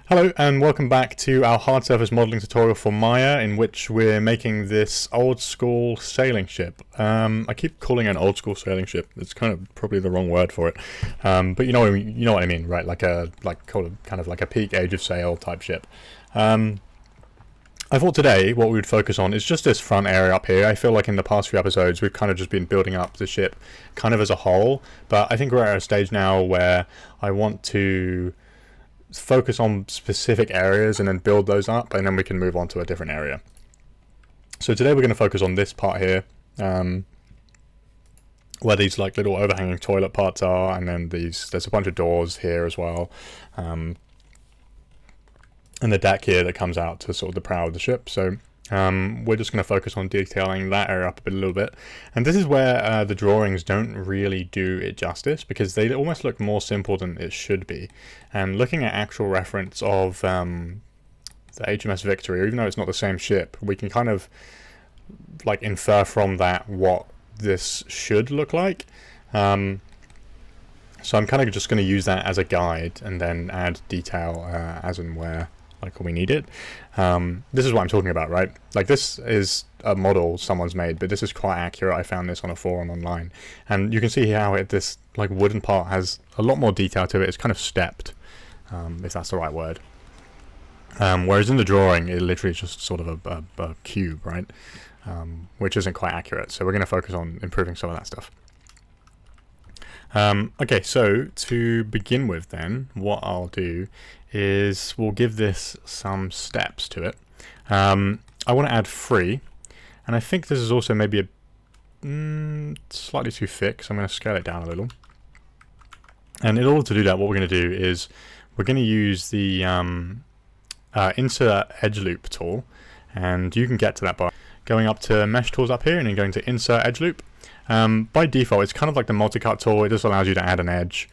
Hello and welcome back to our hard surface modelling tutorial for Maya, in which we're making this old school sailing ship. I keep calling it an old school sailing ship. It's kind of probably the wrong word for it, but you know what I mean, right? Kind of like a peak age of sail type ship. I thought today what we would focus on is just this front area up here. I feel like in the past few episodes we've kind of just been building up the ship kind of as a whole, but I think we're at a stage now where I want to focus on specific areas and then build those up, and then we can move on to a different area. So today we're going to focus on this part here, where these like little overhanging toilet parts are, and then there's a bunch of doors here as well, and the deck here that comes out to sort of the prow of the ship. So we're just going to focus on detailing that area up a little bit, and this is where the drawings don't really do it justice, because they almost look more simple than it should be. And looking at actual reference of the HMS Victory, even though it's not the same ship, we can kind of like infer from that what this should look like. So I'm kind of just going to use that as a guide and then add detail as and where like we need it. This is what I'm talking about, right? Like, this is a model someone's made, but this is quite accurate. I found this on a forum online, and you can see how this like wooden part has a lot more detail to it. It's kind of stepped, if that's the right word. Whereas in the drawing, it literally is just sort of a cube, right? Which isn't quite accurate. So we're going to focus on improving some of that stuff. Okay, so to begin with then, what I'll do is we'll give this some steps to it. I want to add 3, and I think this is also maybe a slightly too thick, so I'm going to scale it down a little. And in order to do that, what we're going to do is we're going to use the Insert Edge Loop tool, and you can get to that by going up to Mesh Tools up here and then going to Insert Edge Loop. By default, it's kind of like the multi-cut tool. It just allows you to add an edge.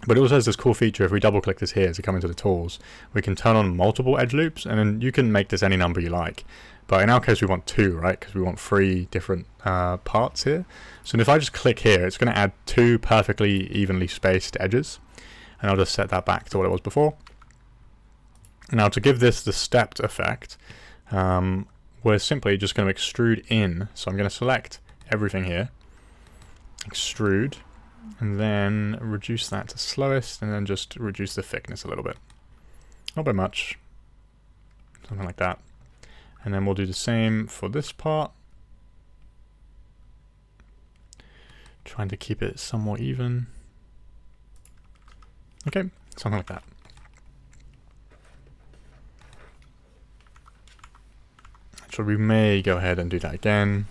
But it also has this cool feature. If we double click this here to come into the tools, we can turn on multiple edge loops, and then you can make this any number you like. But in our case, we want 2, right? Because we want 3 different parts here. So if I just click here, it's going to add 2 perfectly evenly spaced edges. And I'll just set that back to what it was before. Now, to give this the stepped effect, we're simply just going to extrude in. So I'm going to select everything here, extrude, and then reduce that to slowest, and then just reduce the thickness a little bit. Not by much, something like that. And then we'll do the same for this part, trying to keep it somewhat even. Okay, something like that. So we may go ahead and do that again.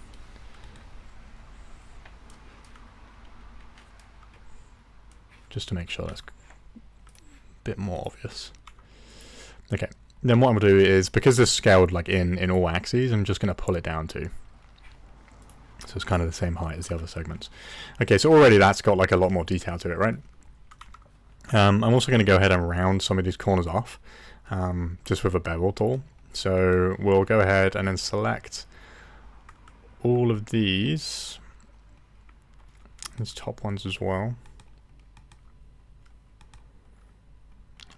Just to make sure that's a bit more obvious. Okay, then what I'm going to do is, because this scaled like in all axes, I'm just going to pull it down too. So it's kind of the same height as the other segments. Okay, so already that's got like a lot more detail to it, right? I'm also going to go ahead and round some of these corners off, just with a bevel tool. So we'll go ahead and then select all of these top ones as well,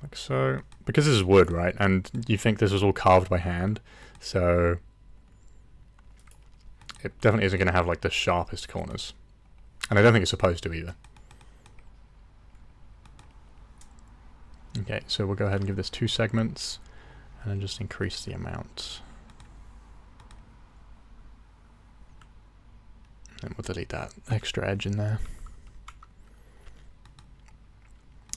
like so. Because this is wood, right, and you think this was all carved by hand, so it definitely isn't going to have like the sharpest corners, and I don't think it's supposed to either. Okay, so we'll go ahead and give this 2 segments, and then just increase the amount. And we'll delete that extra edge in there.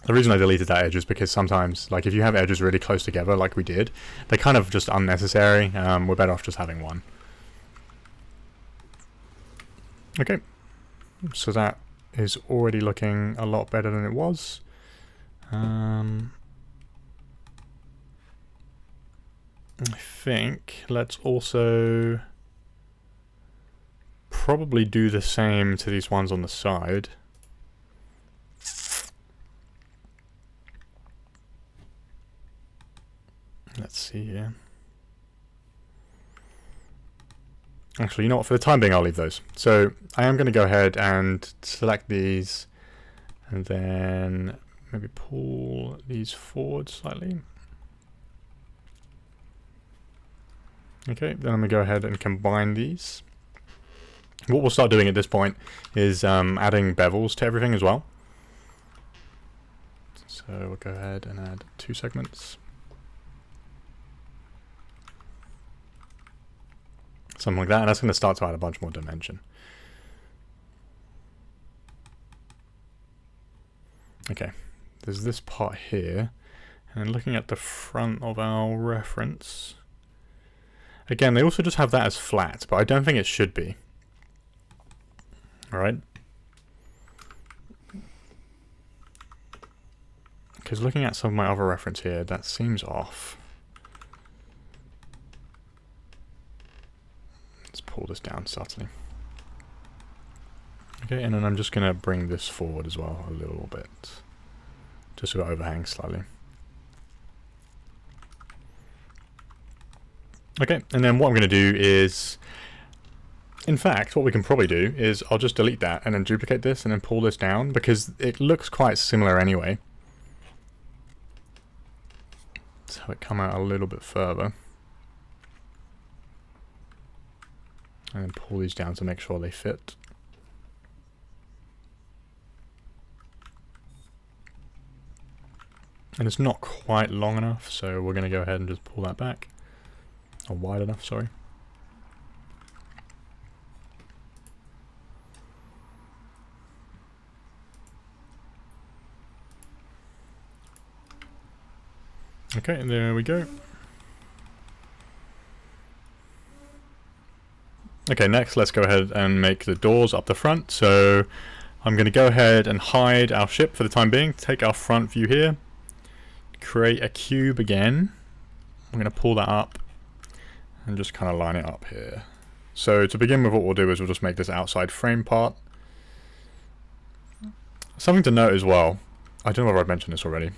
The reason I deleted that edge is because sometimes, like if you have edges really close together like we did, they're kind of just unnecessary. We're better off just having one. Okay, so that is already looking a lot better than it was. I think let's also probably do the same to these ones on the side. Let's see here. Actually, you know what? For the time being, I'll leave those. So I am going to go ahead and select these and then maybe pull these forward slightly. Okay, then I'm going to go ahead and combine these. What we'll start doing at this point is adding bevels to everything as well. So we'll go ahead and add 2 segments. Something like that, and that's going to start to add a bunch more dimension. Okay, there's this part here, and looking at the front of our reference, again, they also just have that as flat, but I don't think it should be. Alright? Because looking at some of my other reference here, that seems off. Let's pull this down subtly. Okay, and then I'm just going to bring this forward as well a little bit. Just so it overhangs slightly. Okay, and then what I'm going to do is, in fact, what we can probably do is I'll just delete that and then duplicate this and then pull this down, because it looks quite similar anyway. So it come out a little bit further. And then pull these down to make sure they fit. And it's not quite long enough, so we're going to go ahead and just pull that back. Or wide enough, sorry. Okay, and there we go. Okay, next let's go ahead and make the doors up the front. So I'm going to go ahead and hide our ship for the time being. Take our front view here. Create a cube again. I'm going to pull that up and just kind of line it up here. So to begin with, what we'll do is we'll just make this outside frame part. Something to note as well, I don't know whether I've mentioned this already,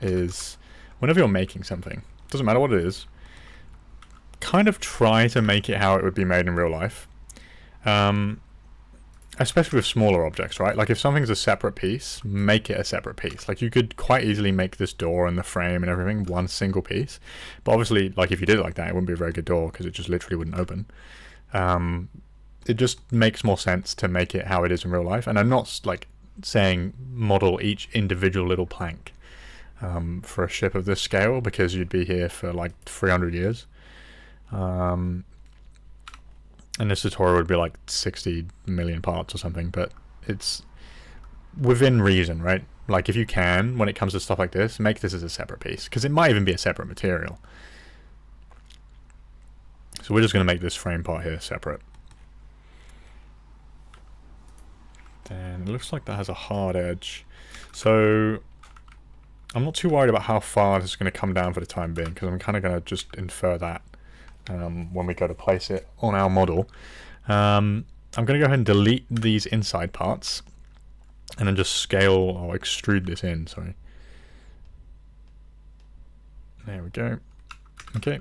is whenever you're making something, doesn't matter what it is, kind of try to make it how it would be made in real life. Especially with smaller objects, right? Like if something's a separate piece, make it a separate piece. Like you could quite easily make this door and the frame and everything one single piece. But obviously, like if you did it like that, it wouldn't be a very good door because it just literally wouldn't open. It just makes more sense to make it how it is in real life. And I'm not like saying model each individual little plank for a ship of this scale, because you'd be here for like 300 years. And this tutorial would be like 60 million parts or something, but it's within reason, right? Like if you can, when it comes to stuff like this, make this as a separate piece, because it might even be a separate material. So we're just going to make this frame part here separate. Then it looks like that has a hard edge. So I'm not too worried about how far this is going to come down for the time being, because I'm kind of going to just infer that when we go to place it on our model. I'm going to go ahead and delete these inside parts and then just scale or extrude this in, sorry. There we go. Okay.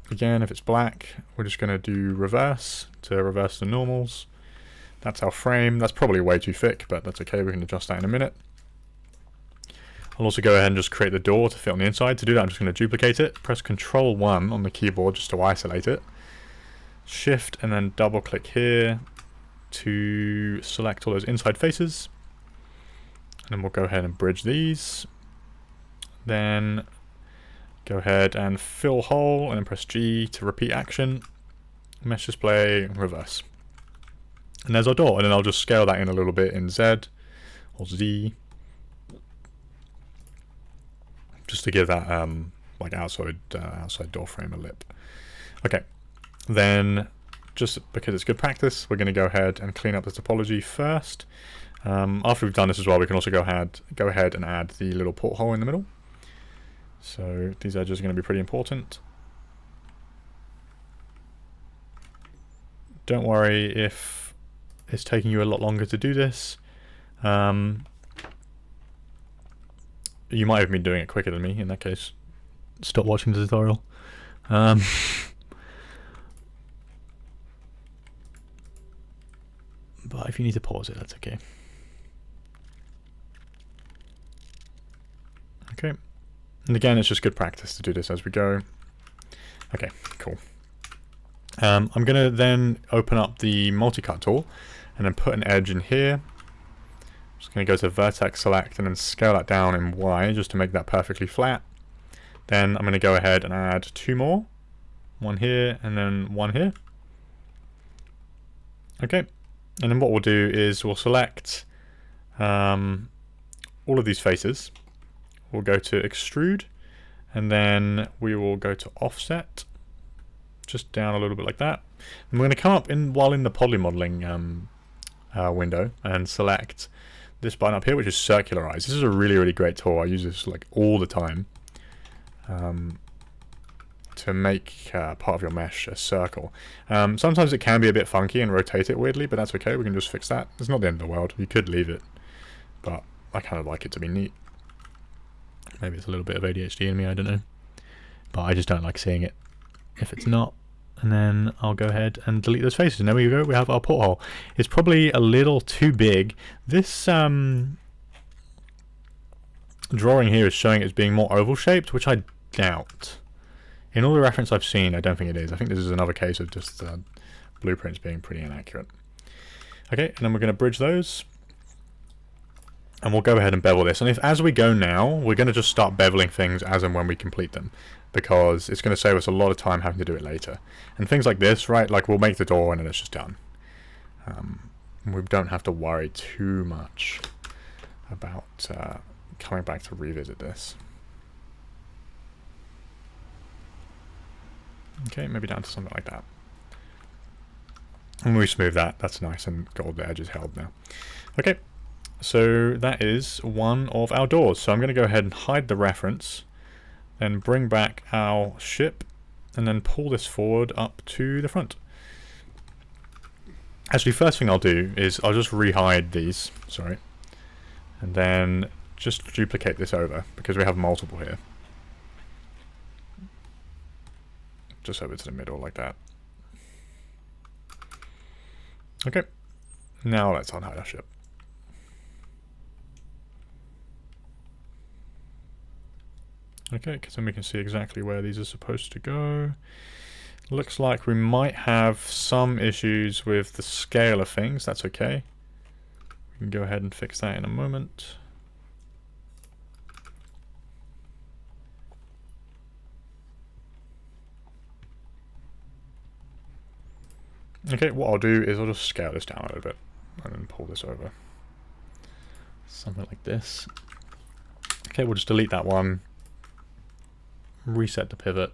Again, if it's black, we're just going to do reverse to reverse the normals. That's our frame. That's probably way too thick, but that's okay. We can adjust that in a minute. I'll also go ahead and just create the door to fit on the inside. To do that, I'm just going to duplicate it. Press Control 1 on the keyboard just to isolate it. Shift and then double click here to select all those inside faces. And then we'll go ahead and bridge these. Then go ahead and fill hole and then press G to repeat action. Mesh display, reverse. And there's our door. And then I'll just scale that in a little bit in Z or Z. Just to give that like outside door frame a lip. Okay, then just because it's good practice, we're going to go ahead and clean up the topology first. After we've done this as well, we can also go ahead and add the little porthole in the middle. So these edges are going to be pretty important. Don't worry if it's taking you a lot longer to do this. You might have been doing it quicker than me. In that case, stop watching the tutorial. But if you need to pause it, that's okay. And again, it's just good practice to do this as we go. Okay, cool. I'm going to then open up the multi-cut tool and then put an edge in here. I'm just going to go to vertex select and then scale that down in Y just to make that perfectly flat. Then I'm going to go ahead and add 2 more. One here and then one here. Okay, and then what we'll do is we'll select all of these faces. We'll go to extrude and then we will go to offset, just down a little bit like that. And we're going to come up while in the poly modeling window and select this button up here, which is circularize. This is a really, really great tool. I use this like all the time to make part of your mesh a circle. Sometimes it can be a bit funky and rotate it weirdly, but that's okay. We can just fix that. It's not the end of the world. You could leave it, but I kind of like it to be neat. Maybe it's a little bit of ADHD in me, I don't know. But I just don't like seeing it if it's not. And then I'll go ahead and delete those faces. And there we go, we have our porthole. It's probably a little too big. This drawing here is showing it as being more oval shaped, which I doubt. In all the reference I've seen, I don't think it is. I think this is another case of just blueprints being pretty inaccurate. Okay, and then we're going to bridge those. And we'll go ahead and bevel this. And if as we go now, we're going to just start beveling things as and when we complete them. Because it's going to save us a lot of time having to do it later. And things like this, right, like we'll make the door and then it's just done. We don't have to worry too much about coming back to revisit this. Okay, maybe down to something like that. And when we smooth that, that's nice and got all the edges held now. Okay, so that is one of our doors. So I'm going to go ahead and hide the reference, then bring back our ship, and then pull this forward up to the front. Actually, first thing I'll do is I'll just rehide these, sorry, and then just duplicate this over because we have multiple here. Just over to the middle like that. Okay, now let's unhide our ship. Okay, because then we can see exactly where these are supposed to go. Looks like we might have some issues with the scale of things. That's okay. We can go ahead and fix that in a moment. Okay, what I'll do is I'll just scale this down a little bit and then pull this over. Something like this. Okay, we'll just delete that one. Reset the pivot.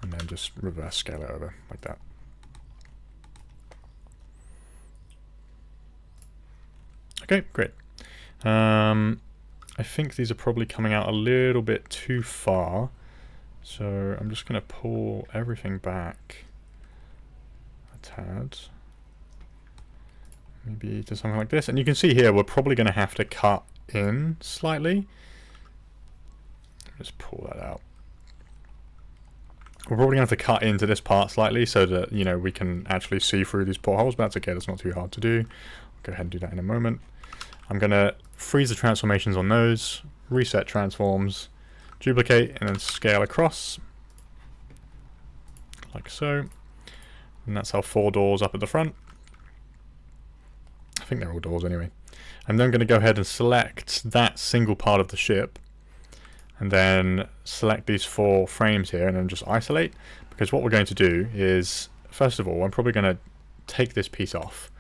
And then just reverse scale it over like that. Okay, great. I think these are probably coming out a little bit too far. So I'm just going to pull everything back a tad. Maybe to something like this. And you can see here we're probably going to have to cut in slightly. Just pull that out. We're probably going to have to cut into this part slightly so that, you know, we can actually see through these portholes, but that's okay, that's not too hard to do. I'll go ahead and do that in a moment. I'm going to freeze the transformations on those, reset transforms, duplicate, and then scale across, like so. And that's our 4 doors up at the front. I think they're all doors anyway. I'm then going to go ahead and select that single part of the ship, and then select these 4 frames here and then just isolate, because what we're going to do is, first of all, I'm probably going to take this piece off,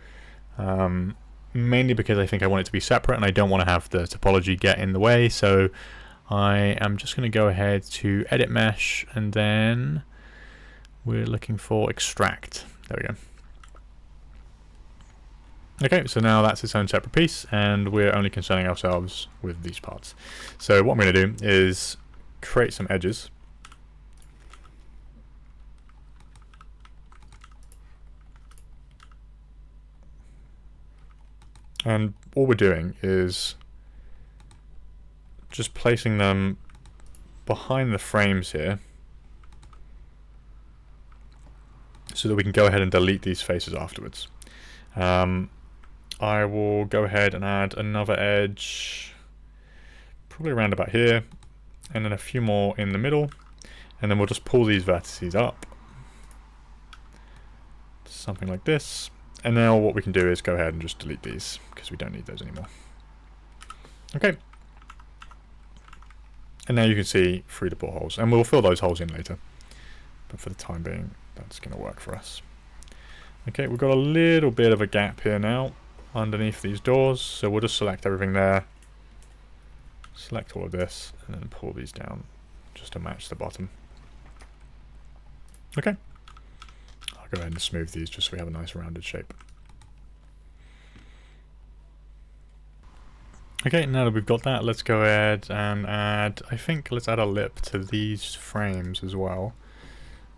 mainly because I think I want it to be separate and I don't want to have the topology get in the way. So I am just going to go ahead to edit mesh, and then we're looking for extract. There we go. Okay, so now that's its own separate piece, and we're only concerning ourselves with these parts. So what I'm going to do is create some edges. And all we're doing is just placing them behind the frames here, so that we can go ahead and delete these faces afterwards. I will go ahead and add another edge, probably around about here, and then a few more in the middle, and then we'll just pull these vertices up. Something like this. And now what we can do is go ahead and just delete these, because we don't need those anymore. Okay. And now you can see through the portholes, and we'll fill those holes in later. But for the time being, that's going to work for us. Okay, we've got a little bit of a gap here now underneath these doors, so we'll just select everything there. Select all of this, and then pull these down just to match the bottom. Okay. I'll go ahead and smooth these just so we have a nice rounded shape. Okay, now that we've got that, let's go ahead and add, I think let's add a lip to these frames as well.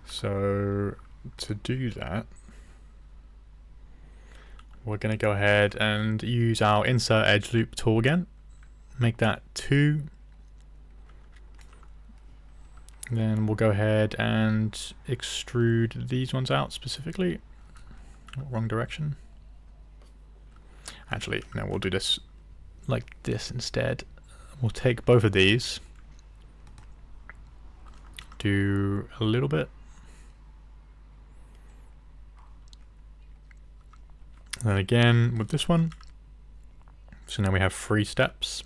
So to do that, we're going to go ahead and use our insert edge loop tool again. Make that 2. Then we'll go ahead and extrude these ones out specifically. Wrong direction. Actually, no, we'll do this like this instead. We'll take both of these, do a little bit, and then again with this one. So now we have 3 steps.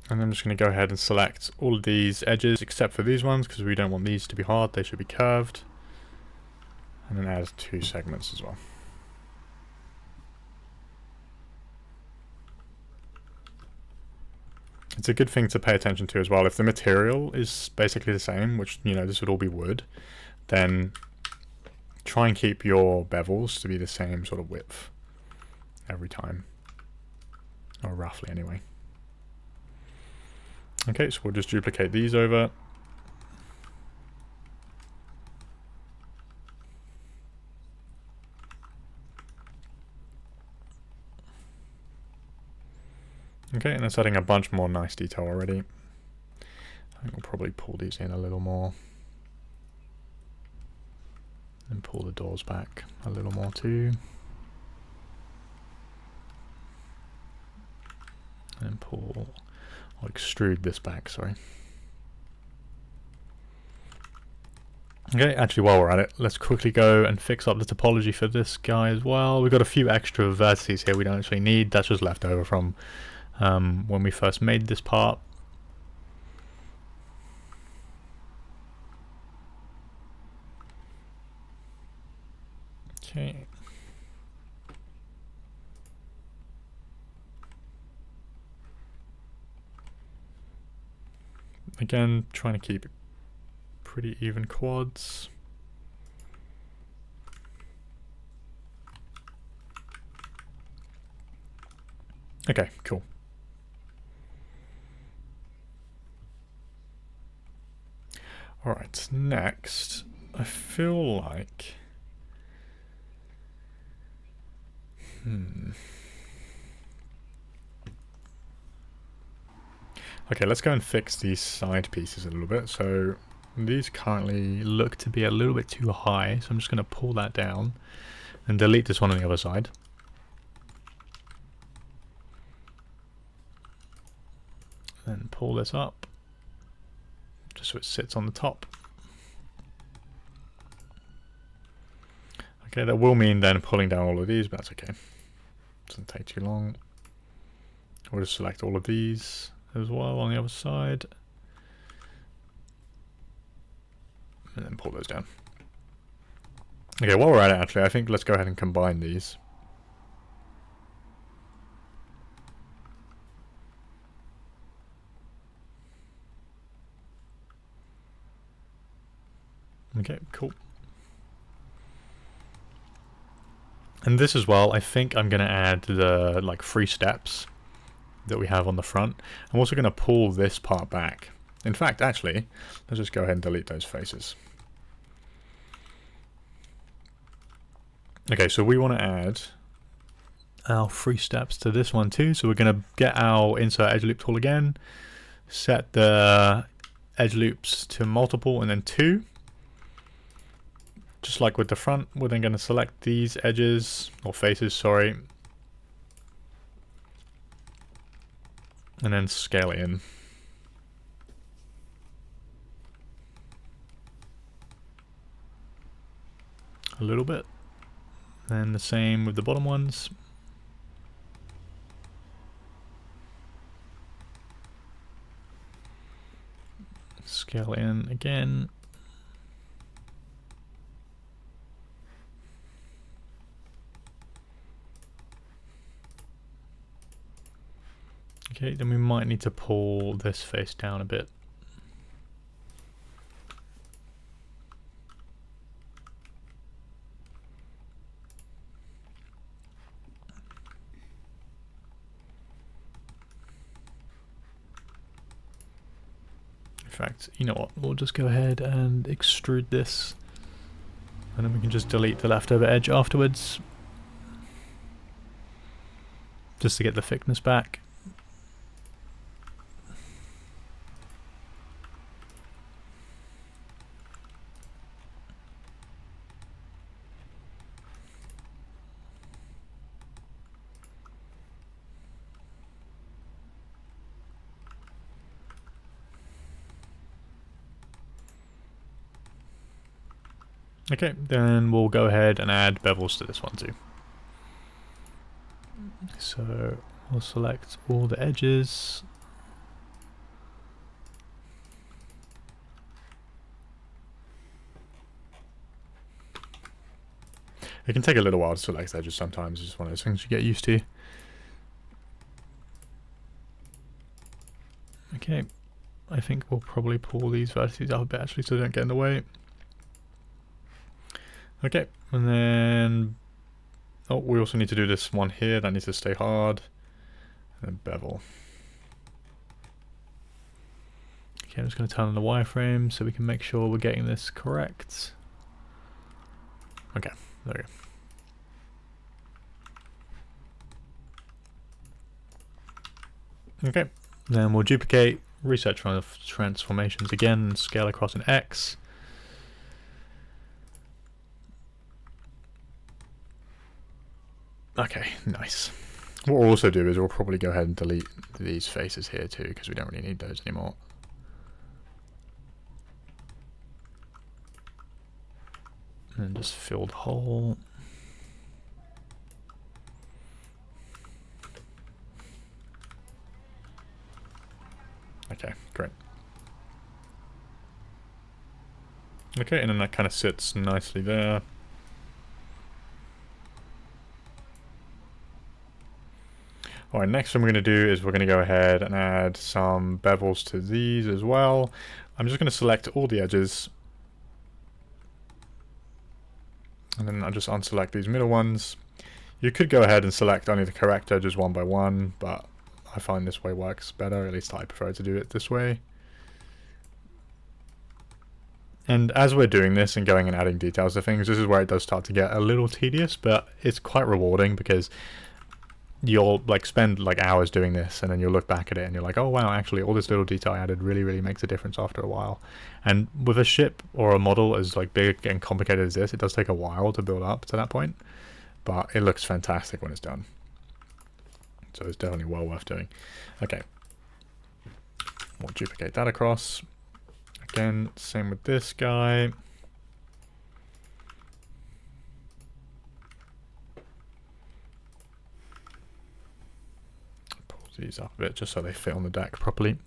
And I'm just going to go ahead and select all of these edges except for these ones, because we don't want these to be hard, they should be curved. And then add 2 segments as well. It's a good thing to pay attention to as well. If the material is basically the same, which, you know, this would all be wood, then try and keep your bevels to be the same sort of width every time. Or roughly anyway. Okay, so we'll just duplicate these over. Okay, and it's adding a bunch more nice detail already. I think we'll probably pull these in a little more. And pull the doors back a little more too. And pull, or extrude this back, sorry. Okay, actually while we're at it, let's quickly go and fix up the topology for this guy as well. We've got a few extra vertices here we don't actually need. That's just left over from when we first made this part. Okay. Again, trying to keep pretty even quads. Okay, cool. Alright, next, I feel like... Okay, let's go and fix these side pieces a little bit. So these currently look to be a little bit too high, so I'm just going to pull that down and delete this one on the other side. Then pull this up, just so it sits on the top. Okay, that will mean then pulling down all of these, but that's okay. Doesn't take too long. We'll just select all of these as well on the other side. And then pull those down. Okay, while we're at it actually, I think let's go ahead and combine these. Okay, cool. And this as well, I think I'm going to add the like 3 steps that we have on the front. I'm also going to pull this part back. In fact, actually, let's just go ahead and delete those faces. Okay, so we want to add our 3 steps to this one too. So we're going to get our insert edge loop tool again, set the edge loops to multiple and then 2. Just like with the front, we're then going to select these edges, or faces, sorry. and then scale it in. A little bit. And the same with the bottom ones. Scale in again. Okay, then we might need to pull this face down a bit. In fact, you know what, we'll just go ahead and extrude this, and then we can just delete the leftover edge afterwards, just to get the thickness back. Okay, then we'll go ahead and add bevels to this one too. So we'll select all the edges. It can take a little while to select edges sometimes, it's just one of those things you get used to. Okay, I think we'll probably pull these vertices up a bit actually so they don't get in the way. Okay, and then, oh, we also need to do this one here, that needs to stay hard, and then bevel. Okay, I'm just going to turn on the wireframe so we can make sure we're getting this correct. Okay, there we go. Okay, then we'll duplicate, reset transformations again, and scale across an X. Okay, nice. What we'll also do is we'll probably go ahead and delete these faces here too, because we don't really need those anymore. And just fill the hole. Okay, great. Okay, and then that kind of sits nicely there. Alright, next thing we're going to do is we're going to go ahead and add some bevels to these as well. I'm just going to select all the edges. And then I'll just unselect these middle ones. You could go ahead and select only the correct edges one by one, but I find this way works better, at least I prefer to do it this way. And as we're doing this and going and adding details to things, this is where it does start to get a little tedious, but it's quite rewarding because you'll like spend like hours doing this and then you'll look back at it and you're like, oh wow, actually all this little detail I added really makes a difference after a while. And with a ship or a model as like big and complicated as this, it does take a while to build up to that point, but it looks fantastic when it's done. So it's definitely well worth doing. Okay, we'll duplicate that across. Again, same with this guy. Pull these up a bit just so they fit on the deck properly.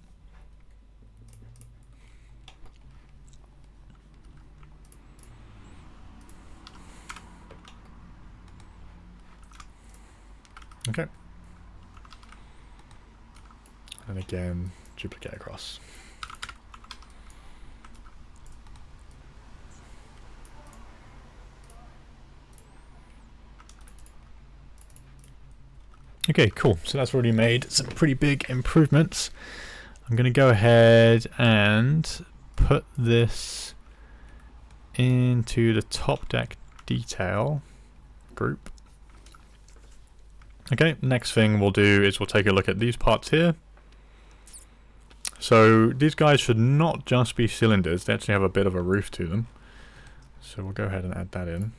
Okay. And again, duplicate across. Okay, cool. So that's already made some pretty big improvements. I'm going to go ahead and put this into the top deck detail group. Okay, next thing we'll do is we'll take a look at these parts here. So these guys should not just be cylinders, they actually have a bit of a roof to them. So we'll go ahead and add that in.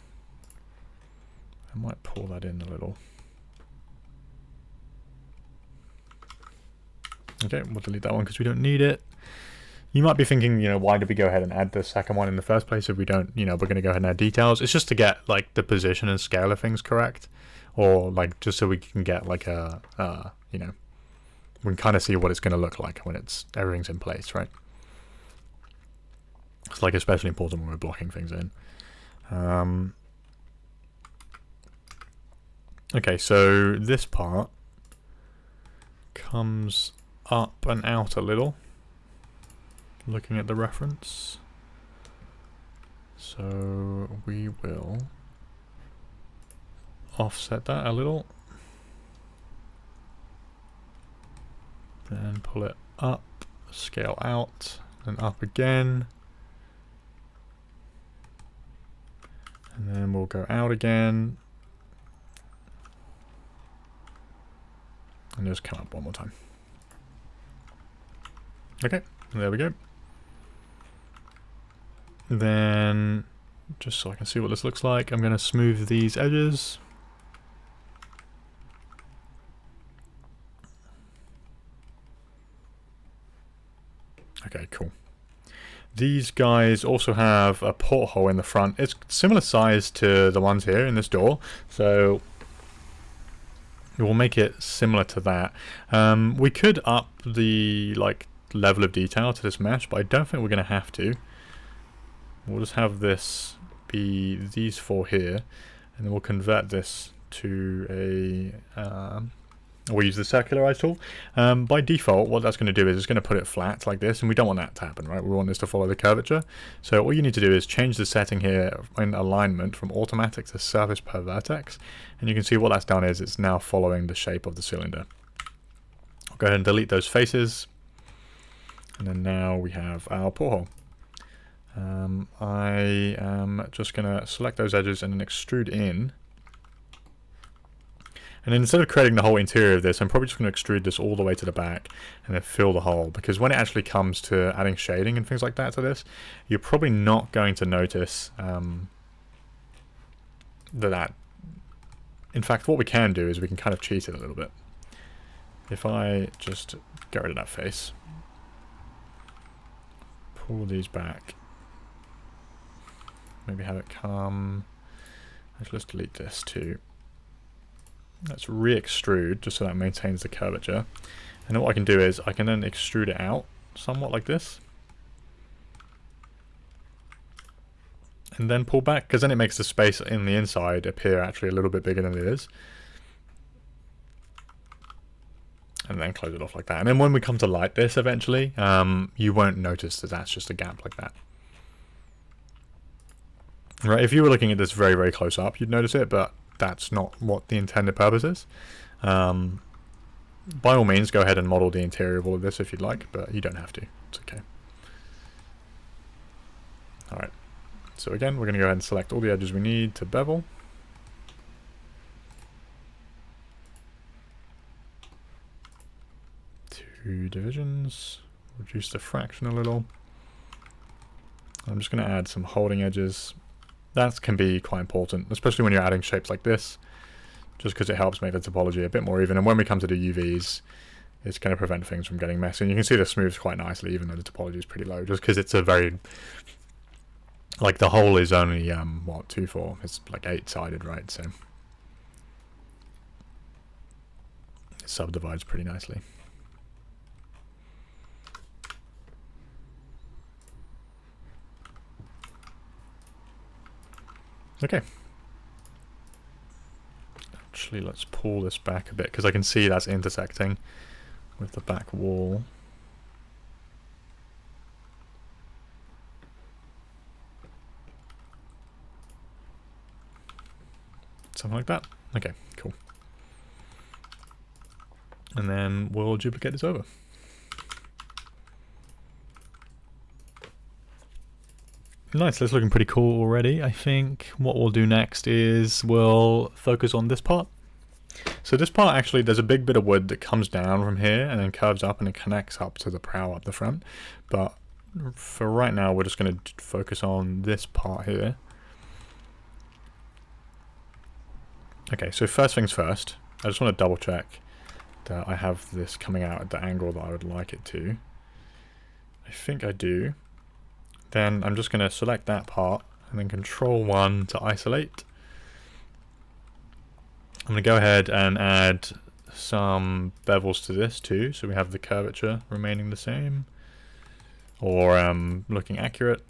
I might pull that in a little. Okay, we'll delete that one because we don't need it. You might be thinking, you know, why did we go ahead and add the second one in the first place if we don't, you know, we're going to go ahead and add details. It's just to get, like, the position and scale of things correct. Or, like, just so we can get, like, you know, we can kind of see what it's going to look like when everything's in place, right? It's, like, especially important when we're blocking things in. Okay, so this part comes up and out a little. Looking at the reference, so we will offset that a little, then pull it up, scale out, and up again, and then we'll go out again, and just come up one more time. Okay, there we go. Then, just so I can see what this looks like, I'm going to smooth these edges. Okay, cool. These guys also have a porthole in the front. It's similar size to the ones here in this door, so we'll make it similar to that. We could up the level of detail to this mesh, but I don't think we're going to have to. We'll just have this be these four here, and then we'll convert this to a... we'll use the circularize tool. By default, what that's going to do is it's going to put it flat like this, and we don't want that to happen, right? We want this to follow the curvature. So all you need to do is change the setting here in alignment from automatic to surface per vertex, and you can see what that's done is it's now following the shape of the cylinder. I'll go ahead and delete those faces, and then now we have our porthole. I am just going to select those edges and then extrude in. And then instead of creating the whole interior of this, I'm probably just going to extrude this all the way to the back and then fill the hole. Because when it actually comes to adding shading and things like that to this, you're probably not going to notice that. In fact, what we can do is we can kind of cheat it a little bit. If I just get rid of that face, pull these back, maybe have it come... Actually, let's delete this too. Let's re-extrude just so that maintains the curvature. And then what I can do is I can then extrude it out somewhat like this. And then pull back, because then it makes the space in the inside appear actually a little bit bigger than it is. And then close it off like that. And then when we come to light this eventually, you won't notice that that's just a gap like that. Right, if you were looking at this very, very close up, you'd notice it, but that's not what the intended purpose is. By all means, go ahead and model the interior of all of this if you'd like, but you don't have to. It's okay. Alright, so again, we're going to go ahead and select all the edges we need to bevel. Two divisions, reduce the fraction a little. I'm just going to add some holding edges. That can be quite important, especially when you're adding shapes like this, just because it helps make the topology a bit more even. And when we come to the UVs, it's going to prevent things from getting messy. And you can see this smooths quite nicely, even though the topology is pretty low, just because it's a very... Like, the hole is only, what, 2, 4? It's like 8-sided, right? So it subdivides pretty nicely. Okay. Actually, let's pull this back a bit, because I can see that's intersecting with the back wall. Something like that. Okay, cool. And then we'll duplicate this over. Nice, that's looking pretty cool already. I think what we'll do next is we'll focus on this part. So this part, actually, there's a big bit of wood that comes down from here and then curves up and it connects up to the prow up the front. But for right now, we're just going to focus on this part here. Okay, so first things first, I just want to double check that I have this coming out at the angle that I would like it to. I think I do. Then I'm just going to select that part and then Control 1 to isolate. I'm going to go ahead and add some bevels to this too, so we have the curvature remaining the same, or looking accurate.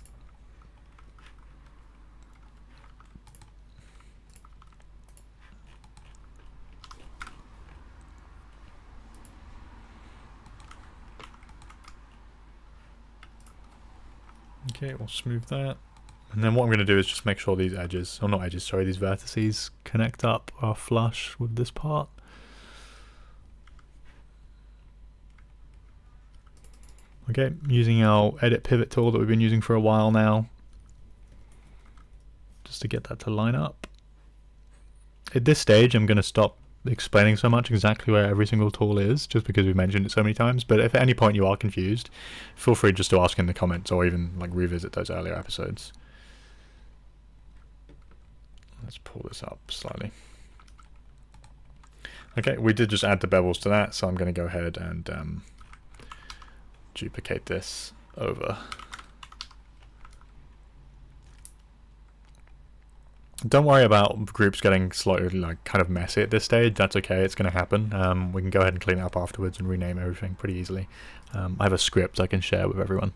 Okay, we'll smooth that. And then what I'm going to do is just make sure these edges, or not edges, sorry, these vertices connect up, are flush with this part. Okay, using our edit pivot tool that we've been using for a while now, just to get that to line up. At this stage, I'm going to stop explaining so much exactly where every single tool is, just because we've mentioned it so many times. But if at any point you are confused, feel free just to ask in the comments, or even like revisit those earlier episodes. Let's pull this up slightly. Okay, we did just add the bevels to that, so I'm going to go ahead and duplicate this over. Don't worry about groups getting slightly like kind of messy at this stage. That's okay, it's going to happen. We can go ahead and clean it up afterwards and rename everything pretty easily. I have a script I can share with everyone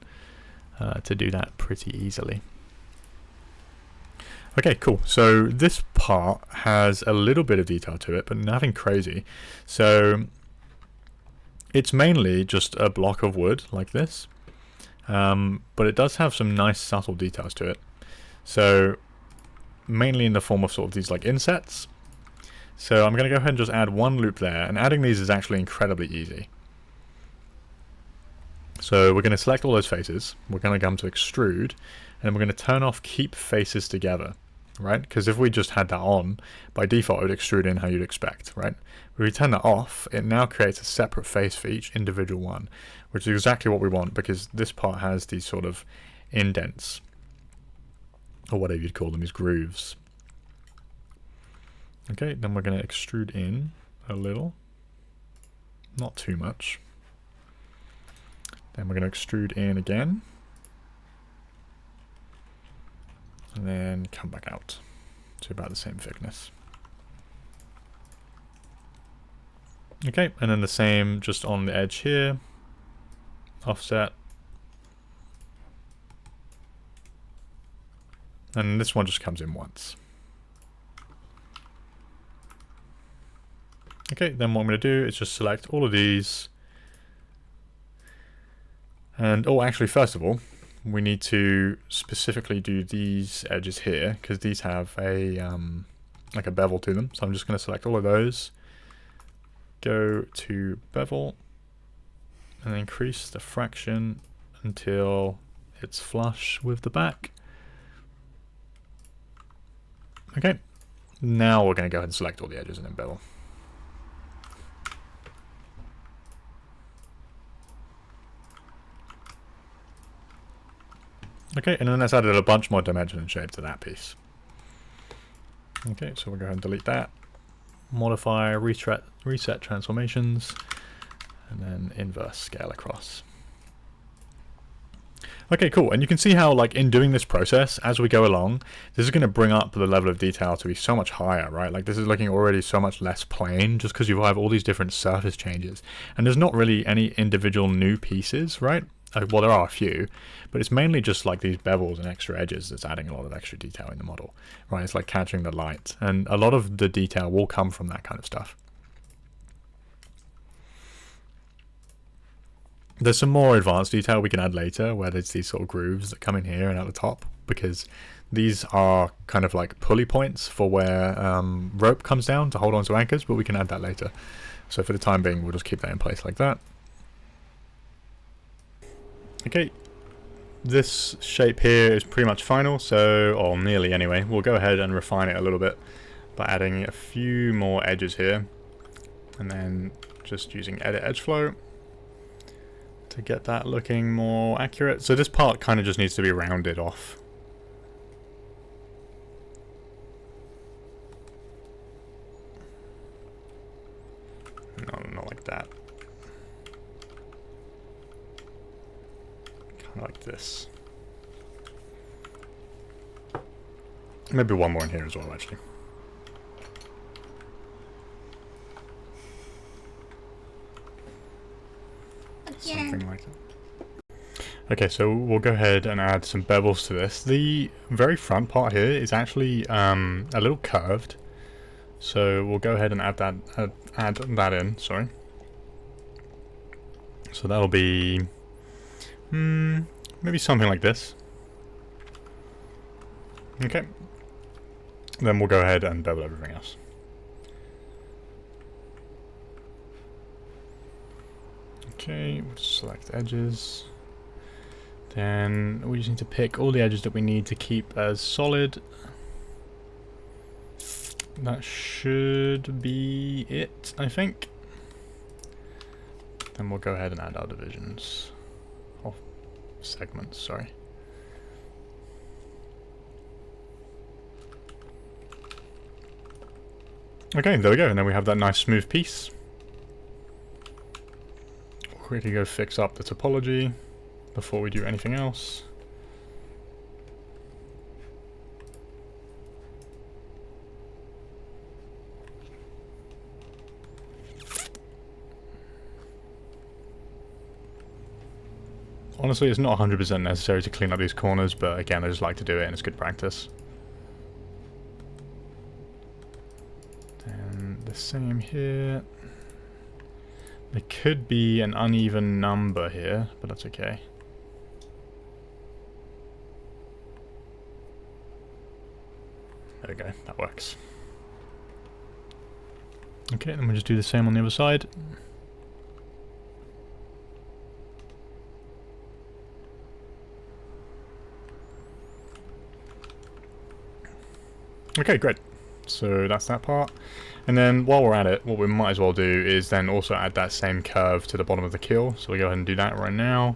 to do that pretty easily. Okay, cool. So this part has a little bit of detail to it, but nothing crazy. So it's mainly just a block of wood like this, but it does have some nice subtle details to it. So mainly in the form of sort of these like insets. So I'm going to go ahead and just add one loop there, and adding these is actually incredibly easy. So we're going to select all those faces, we're going to come to extrude, and we're going to turn off keep faces together, right? Because if we just had that on, by default it would extrude in how you'd expect, right? When we turn that off, it now creates a separate face for each individual one, which is exactly what we want, because this part has these sort of indents, or whatever you'd call them, these grooves. Okay, then we're going to extrude in a little, not too much. Then we're going to extrude in again, and then come back out to about the same thickness. Okay, and then the same just on the edge here, offset. And this one just comes in once. Okay, then what I'm going to do is just select all of these. And, oh, actually, first of all, we need to specifically do these edges here, because these have a like a bevel to them. So I'm just going to select all of those, go to bevel, and increase the fraction until it's flush with the back. Okay, now we're going to go ahead and select all the edges and then bevel. Okay, and then that's added a bunch more dimension and shape to that piece. Okay, so we'll go ahead and delete that. Modify, reset transformations, and then inverse scale across. Okay, cool. And you can see how, like, in doing this process, as we go along, this is going to bring up the level of detail to be so much higher, right? Like, this is looking already so much less plain, just because you have all these different surface changes. And there's not really any individual new pieces, right? Well, there are a few, but it's mainly just like these bevels and extra edges that's adding a lot of extra detail in the model, right? It's like catching the light, and a lot of the detail will come from that kind of stuff. There's some more advanced detail we can add later, where there's these sort of grooves that come in here and at the top, because these are kind of like pulley points for where rope comes down to hold on to anchors, but we can add that later. So for the time being, we'll just keep that in place like that. Okay, this shape here is pretty much final, so, or nearly anyway. We'll go ahead and refine it a little bit by adding a few more edges here, and then just using edit edge flow to get that looking more accurate. So this part kind of just needs to be rounded off. No, not like that. this. Maybe one more in here as well, actually. Something like that. Okay, so we'll go ahead and add some bevels to this. The very front part here is actually a little curved. So we'll go ahead and add that in, sorry. So that'll be maybe something like this. Okay. Then we'll go ahead and bevel everything else. Okay, we'll just select edges. Then we just need to pick all the edges that we need to keep as solid. That should be it, I think. Then we'll go ahead and add our divisions. Or segments, sorry. Okay, there we go, and then we have that nice smooth piece. We'll quickly go fix up the topology before we do anything else. Honestly, it's not 100% necessary to clean up these corners, but again, I just like to do it and it's good practice. Then the same here. There could be an uneven number here, but that's okay. There we go, that works. Okay, then we'll just do the same on the other side. Okay, great. So that's that part. And then while we're at it, what we might as well do is then also add that same curve to the bottom of the keel. So we'll go ahead and do that right now.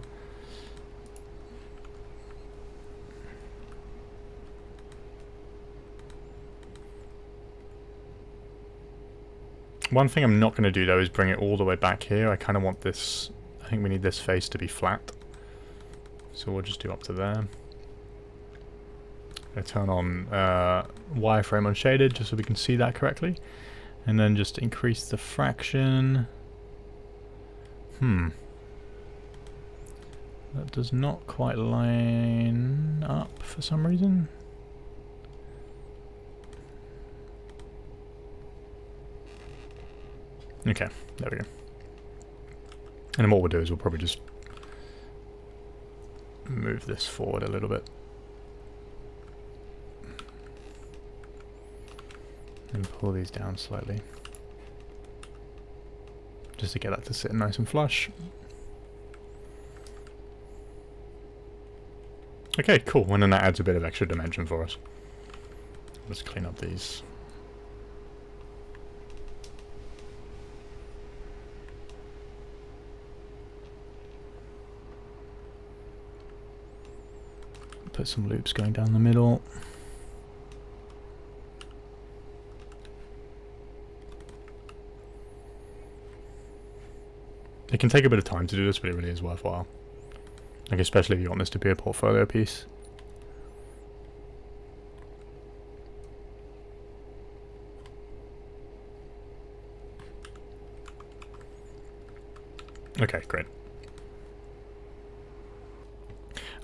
One thing I'm not going to do though is bring it all the way back here. I kind of want this, I think we need this face to be flat. So we'll just do up to there. I turn on wireframe unshaded just so we can see that correctly, and then just increase the fraction. That does not quite line up for some reason. Okay, there we go. And then what we'll do is we'll probably just move this forward a little bit. And pull these down slightly. Just to get that to sit nice and flush. Okay, cool. And then that adds a bit of extra dimension for us. Let's clean up these. Put some loops going down the middle. It can take a bit of time to do this, but it really is worthwhile. Like, especially if you want this to be a portfolio piece. Okay, great.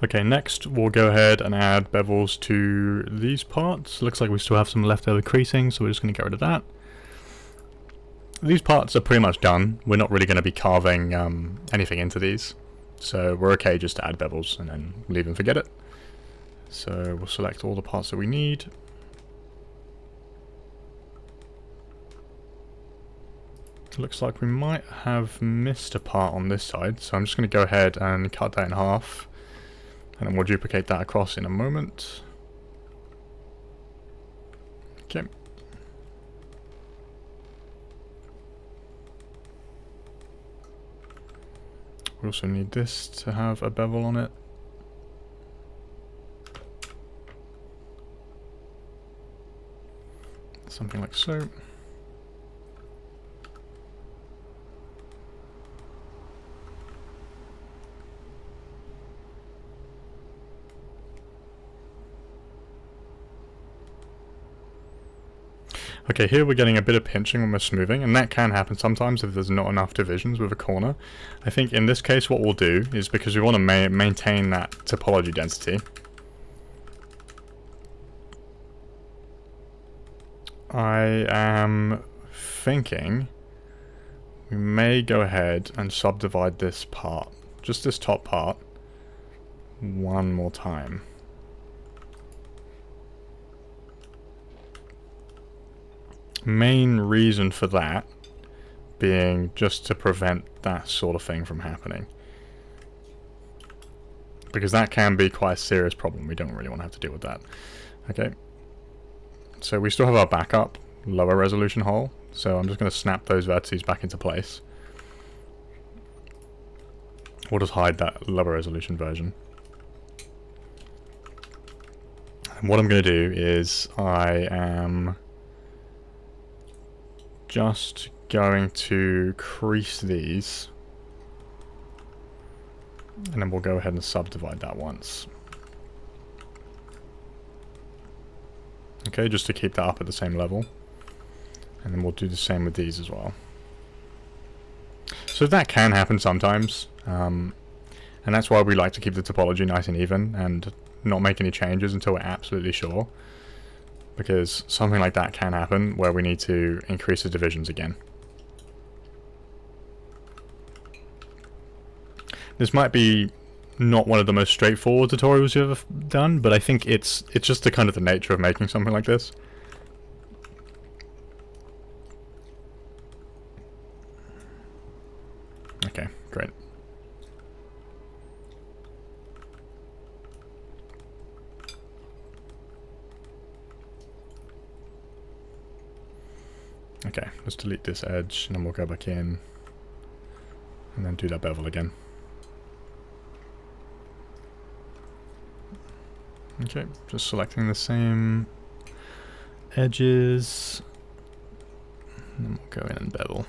Okay, next we'll go ahead and add bevels to these parts. Looks like we still have some leftover creasing, so we're just going to get rid of that. These parts are pretty much done. We're not really going to be carving anything into these, so we're okay just to add bevels and then leave and forget it. So we'll select all the parts that we need. Looks like we might have missed a part on this side, so I'm just going to go ahead and cut that in half, and then we'll duplicate that across in a moment. Okay. We also need this to have a bevel on it. Something like so. Okay, here we're getting a bit of pinching when we're smoothing, and that can happen sometimes if there's not enough divisions with a corner. I think in this case what we'll do is, because we want to maintain that topology density, I am thinking we may go ahead and subdivide this part, just this top part, one more time. Main reason for that being just to prevent that sort of thing from happening, because that can be quite a serious problem. We don't really want to have to deal with that. Okay, so we still have our backup lower resolution hole, so I'm just going to snap those vertices back into place. We'll just hide that lower resolution version. And what I'm going to do is I am just going to crease these, and then we'll go ahead and subdivide that once. Okay, just to keep that up at the same level. And then we'll do the same with these as well. So that can happen sometimes, and that's why we like to keep the topology nice and even and not make any changes until we're absolutely sure, because something like that can happen where we need to increase the divisions again. This might be not one of the most straightforward tutorials you've ever done, but I think it's just the kind of the nature of making something like this. Okay, great. Okay, let's delete this edge, and then we'll go back in, and then do that bevel again. Okay, just selecting the same edges, and then we'll go in and bevel.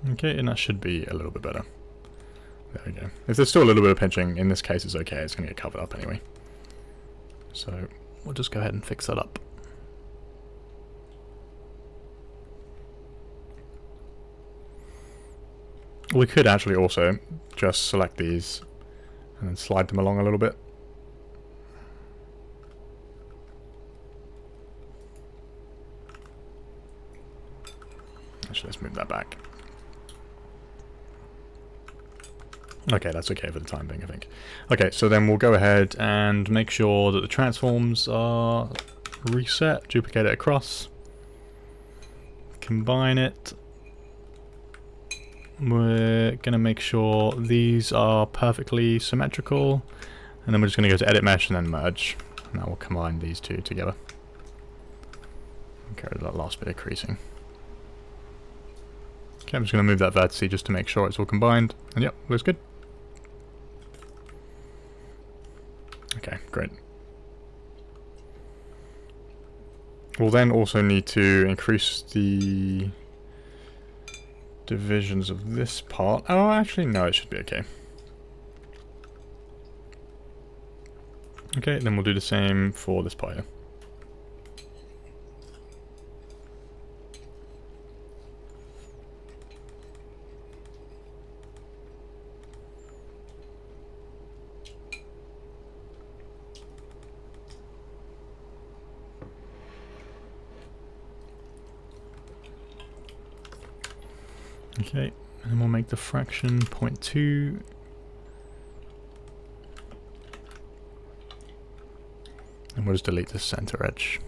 Okay, and that should be a little bit better. There we go. If there's still a little bit of pinching, in this case it's okay, it's going to get covered up anyway. So we'll just go ahead and fix that up. We could actually also just select these and then slide them along a little bit. Actually, let's move that back. Okay, that's okay for the time being, I think. Okay, so then we'll go ahead and make sure that the transforms are reset, duplicate it across, combine it. We're going to make sure these are perfectly symmetrical, and then we're just going to go to edit mesh and then merge. Now we'll combine these two together. Get rid of that last bit of creasing. Okay, I'm just going to move that vertex just to make sure it's all combined, and yep, looks good. Okay, great. We'll then also need to increase the divisions of this part. Oh, actually, no, it should be okay. Okay, then we'll do the same for this part here. Okay, and then we'll make the fraction 0.2. And we'll just delete the center edge.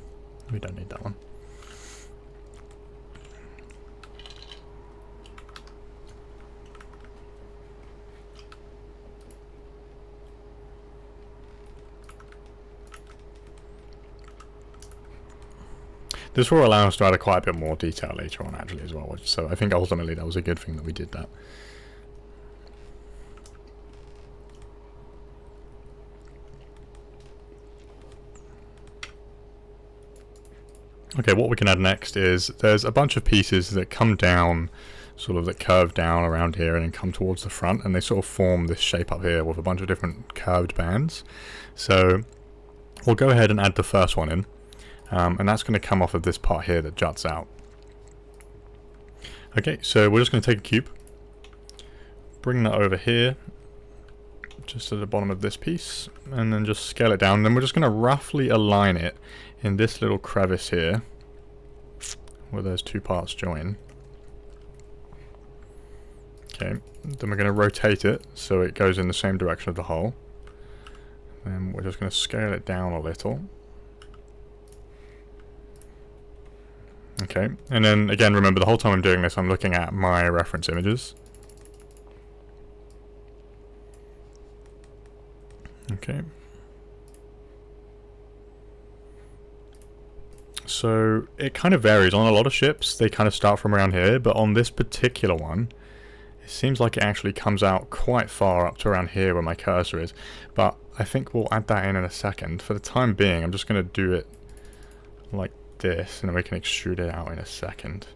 We don't need that one. This will allow us to add quite a bit more detail later on actually as well, so I think ultimately that was a good thing that we did that. Okay, what we can add next is there's a bunch of pieces that come down, sort of that curve down around here and then come towards the front, and they sort of form this shape up here with a bunch of different curved bands. So we'll go ahead and add the first one in, and that's going to come off of this part here that juts out. Okay, so we're just going to take a cube, bring that over here, just to the bottom of this piece, and then just scale it down. And then we're just going to roughly align it in this little crevice here, where those two parts join. Okay, then we're going to rotate it so it goes in the same direction of the hole. Then we're just going to scale it down a little. Okay, and then again, remember the whole time I'm doing this, I'm looking at my reference images. Okay. So it kind of varies. On a lot of ships, they kind of start from around here, but on this particular one, it seems like it actually comes out quite far up to around here where my cursor is. But I think we'll add that in a second. For the time being, I'm just going to do it like this, and then we can extrude it out in a second.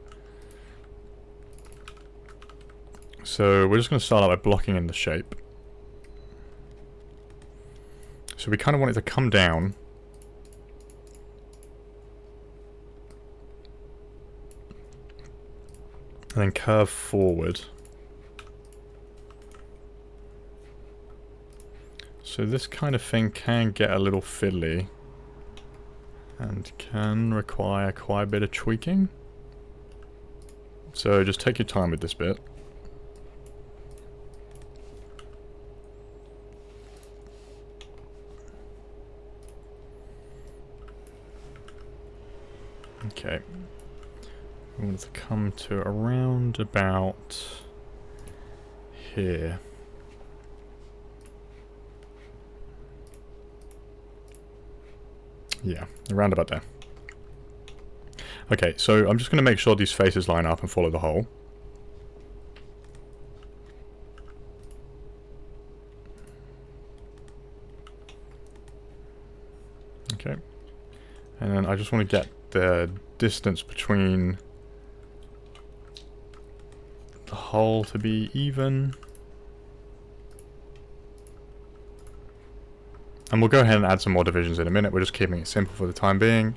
So we're just going to start out by blocking in the shape. So we kind of want it to come down. And then curve forward. So this kind of thing can get a little fiddly. And can require quite a bit of tweaking. So just take your time with this bit. Okay. We want it to come to around about here. Yeah, around about there. Okay, so I'm just going to make sure these faces line up and follow the hole. Okay. And then I just want to get the distance between the hole to be even. And we'll go ahead and add some more divisions in a minute. We're just keeping it simple for the time being.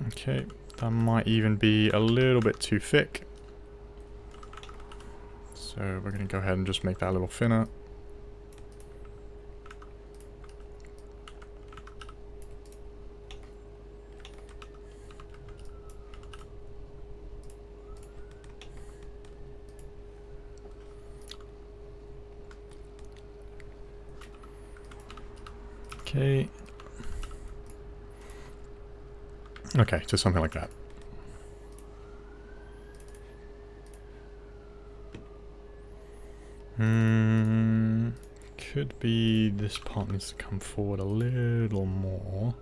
Okay, that might even be a little bit too thick. So we're going to go ahead and just make that a little thinner. Okay. Okay, just something like that. Could be this part needs to come forward a little more.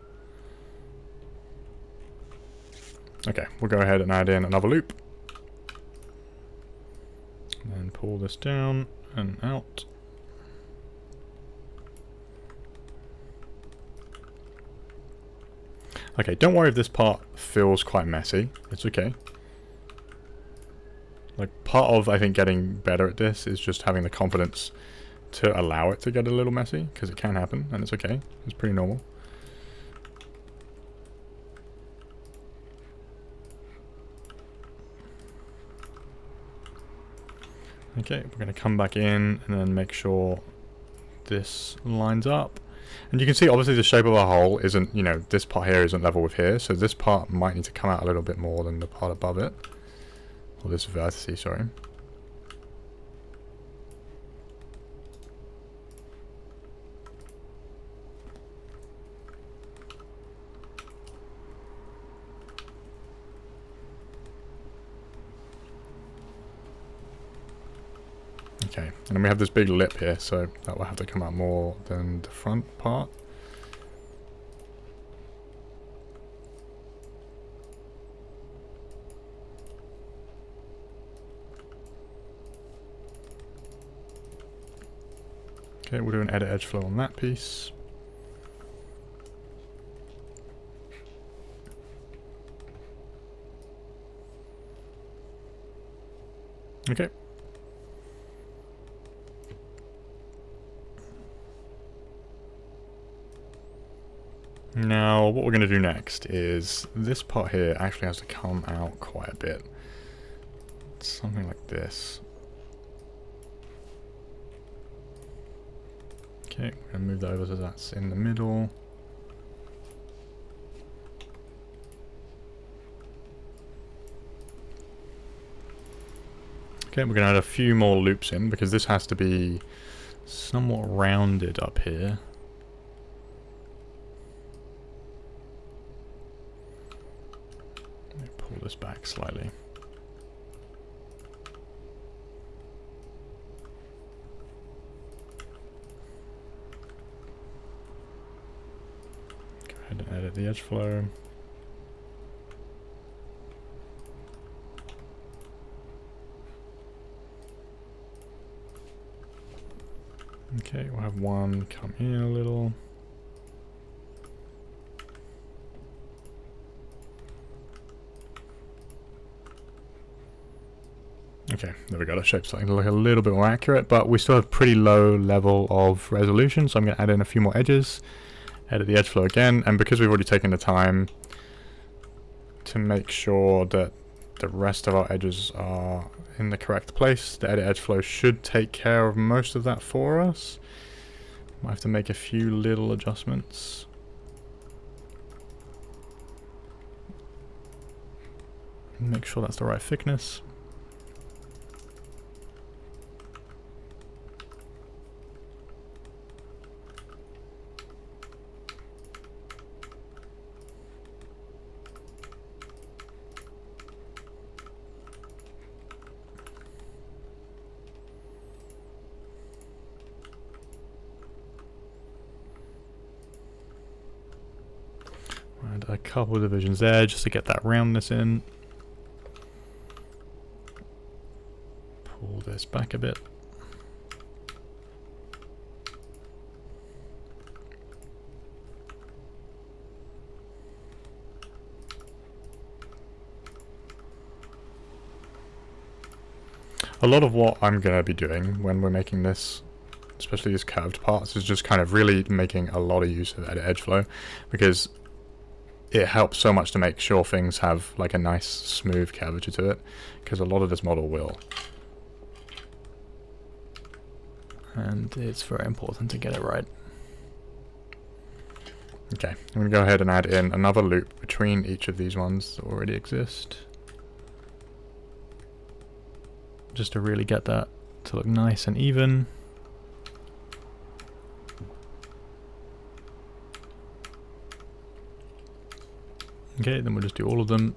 Okay, we'll go ahead and add in another loop. And pull this down and out. Okay, don't worry if this part feels quite messy. It's okay. Like, part of, I think, getting better at this is just having the confidence to allow it to get a little messy, because it can happen, and it's okay. It's pretty normal. Okay, we're going to come back in and then make sure this lines up. And you can see, obviously, the shape of our hole isn't, you know, this part here isn't level with here, so this part might need to come out a little bit more than the part above it. Or this vertice, sorry. Okay, and then we have this big lip here, so that will have to come out more than the front part. Okay, we'll do an edit edge flow on that piece. Okay. Now, what we're going to do next is this part here actually has to come out quite a bit. Something like this. Okay, we're going to move that over so that's in the middle. Okay, we're going to add a few more loops in because this has to be somewhat rounded up here. Let me pull this back slightly. Go ahead and edit the edge flow. Okay, we'll have one come in a little. Okay, there we go. That shape's starting to look a little bit more accurate, but we still have pretty low level of resolution, so I'm going to add in a few more edges, edit the edge flow again, and because we've already taken the time to make sure that the rest of our edges are in the correct place, the edit edge flow should take care of most of that for us. Might have to make a few little adjustments. Make sure that's the right thickness. Add a couple of divisions there just to get that roundness in. Pull this back a bit. A lot of what I'm going to be doing when we're making this, especially these curved parts, is just kind of really making a lot of use of edit edge flow, because it helps so much to make sure things have like a nice smooth curvature to it, because a lot of this model will. And it's very important to get it right. Okay, I'm going to go ahead and add in another loop between each of these ones that already exist, just to really get that to look nice and even. Okay, then we'll just do all of them.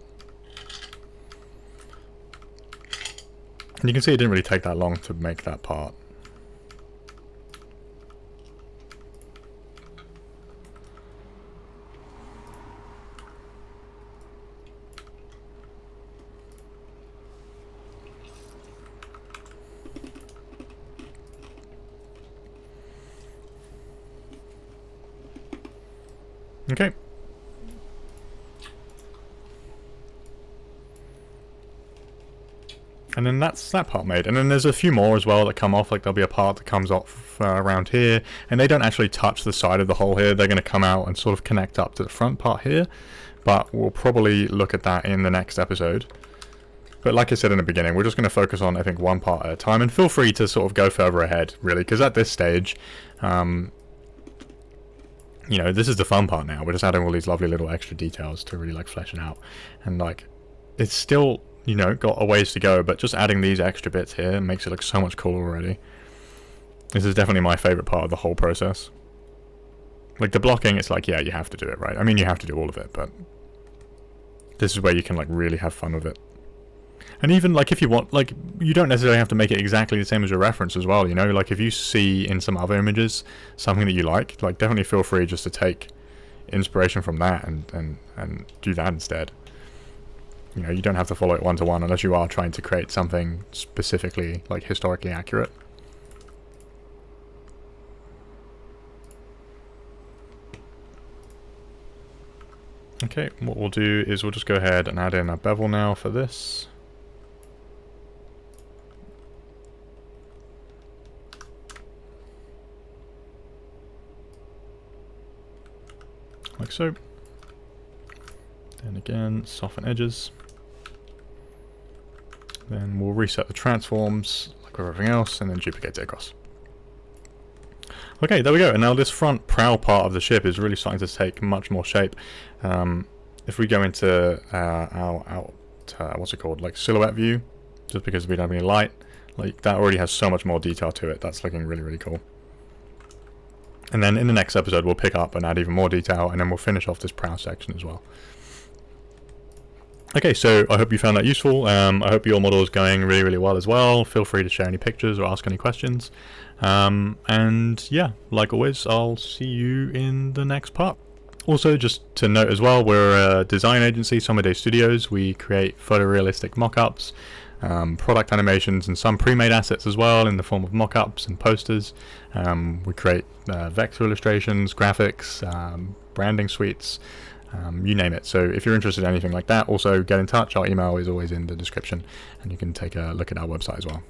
And you can see it didn't really take that long to make that part. Okay. And then that's that part made. And then there's a few more as well that come off. Like there'll be a part that comes off around here, and they don't actually touch the side of the hole here. They're going to come out and sort of connect up to the front part here. But we'll probably look at that in the next episode. But like I said in the beginning, we're just going to focus on, I think, one part at a time. And feel free to sort of go further ahead, really, because at this stage, you know, this is the fun part now. We're just adding all these lovely little extra details to really like flesh it out. And like, it's still, you know, got a ways to go, but just adding these extra bits here makes it look so much cooler already. This is definitely my favorite part of the whole process. Like the blocking, it's like, yeah, you have to do it, right? I mean, you have to do all of it, but this is where you can like really have fun with it. And even like if you want, like, you don't necessarily have to make it exactly the same as your reference as well, you know? Like if you see in some other images something that you like definitely feel free just to take inspiration from that and do that instead. You know, you don't have to follow it one-to-one unless you are trying to create something specifically like historically accurate. Okay, what we'll do is we'll just go ahead and add in a bevel now for this. Like so. Then again, soften edges. Then we'll reset the transforms, like with everything else, and then duplicate it across. Okay, there we go. And now this front prow part of the ship is really starting to take much more shape. If we go into our what's it called, like silhouette view, just because we don't have any light, like that already has so much more detail to it. That's looking really, really cool. And then in the next episode, we'll pick up and add even more detail, and then we'll finish off this prow section as well. Okay, so I hope you found that useful. I hope your model is going really, really well as well. Feel free to share any pictures or ask any questions. And yeah, like always, I'll see you in the next part. Also, just to note as well, we're a design agency, Summer Day Studios. We create photorealistic mock-ups, product animations, and some pre-made assets as well in the form of mock-ups and posters. We create vector illustrations, graphics, branding suites, you name it. So if you're interested in anything like that, also get in touch. Our email is always in the description, and you can take a look at our website as well.